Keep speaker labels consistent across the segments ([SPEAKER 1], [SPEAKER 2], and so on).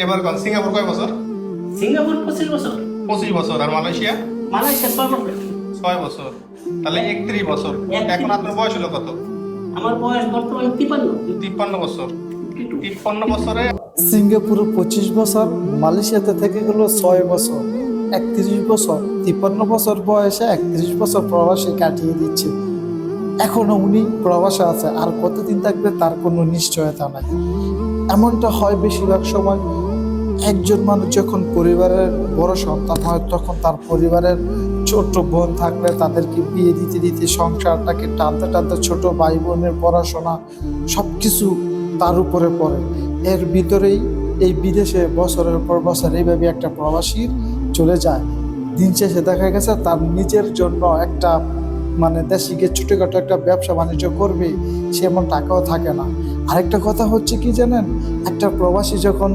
[SPEAKER 1] এবার কোন সিঙ্গাপুর কয় বছর?
[SPEAKER 2] সিঙ্গাপুর 25 বছর।
[SPEAKER 1] 25 বছর। আর মালয়েশিয়া?
[SPEAKER 2] মালয়েশিয়া 6 বছর।
[SPEAKER 1] 6 বছর। তাহলে 31 বছর।
[SPEAKER 2] 31
[SPEAKER 1] এখন আপনার বয়স হলো কত?
[SPEAKER 2] আমার বয়স বর্তমানে 53।
[SPEAKER 1] 53 বছর। 53 বছরে
[SPEAKER 3] সিঙ্গাপুরে 25 বছর, মালয়েশিয়াতে থেকে গেল 6 বছর, 31 বছর, 53 বছর বয়সে 31 বছর প্রবাসে কাটিয়ে দিচ্ছে। এখনো উনি প্রবাসে আছে, আর কতদিন থাকবে তার কোনো নিশ্চয়তা নাই। এমনটা হয় বেশিরভাগ সময়, একজন মানুষ যখন পরিবারের বড় সন্তান হয় তখন তার পরিবারের ছোট বোন থাকলে তাদেরকে বিয়ে দিতে দিতে সংসারটাকে টানতে টানতে ছোট ভাই বোনের পড়াশোনা সবকিছু তার উপরে পড়ে। এর ভিতরেই এই বিদেশে বছরের পর বছর এইভাবে একটা প্রবাসী চলে যায়। দিন শেষে দেখা গেছে তার নিজের জন্য একটা দেশে গিয়ে ছোটখাটো একটা ব্যবসা বাণিজ্য করবে, সে এমন টাকাও থাকে না। আরেকটা কথা হচ্ছে কি জানেন, একটা প্রবাসী যখন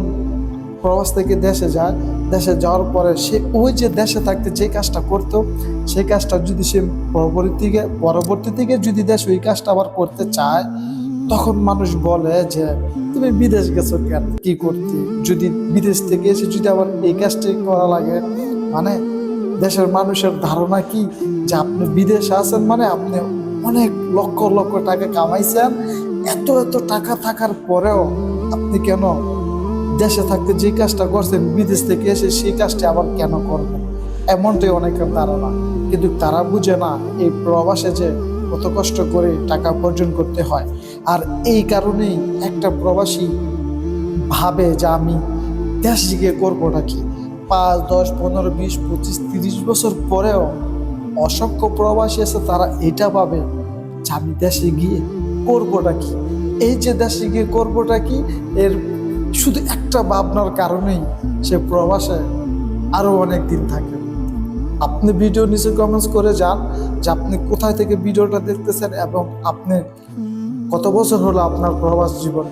[SPEAKER 3] প্রবাস থেকে দেশে যায়, দেশে যাওয়ার পরে সে ওই যে দেশে থাকতে যে কাজটা করতো সেই কাজটা যদি সে পরবর্তী থেকে যদি দেশ ওই কাজটা আবার করতে চায়, তখন মানুষ বলে যে তুমি বিদেশ গেছো কেন, কি করতে? যদি বিদেশ থেকে এসে যদি আবার এই কাজটাই করা লাগে, মানে দেশের মানুষের ধারণা কি যে আপনি বিদেশে আছেন মানে আপনি অনেক লক্ষ লক্ষ টাকা কামাইছেন, এত এত টাকা থাকার পরেও আপনি কেন দেশে থাকতে যে কাজটা করছেন বিদেশ থেকে এসে সেই কাজটা আবার কেন করবেন, এমনটাই অনেকের ধারণা। কিন্তু তারা বুঝে না এই প্রবাসে যে কত কষ্ট করে টাকা উপার্জন করতে হয়। আর এই কারণেই একটা প্রবাসী ভাবে যে আমি দেশ গিয়ে করবোটা কি। 5, 10, 15, 20, 25, 30 বছর পরেও অসংখ্য প্রবাসী আছে, তারা এটা ভাবে যে আমি দেশে গিয়ে করবোটা কি। এই যে দেশে গিয়ে করবোটা কি, এর শুধু একটা ভাবনার কারণেই সে প্রবাসে আরো অনেক দিন থাকে। আপনি ভিডিও নিচে কমেন্টস করে যান যে আপনি কোথায় থেকে ভিডিওটা দেখতেছেন এবং আপনি কত বছর হলো আপনার প্রবাস জীবন।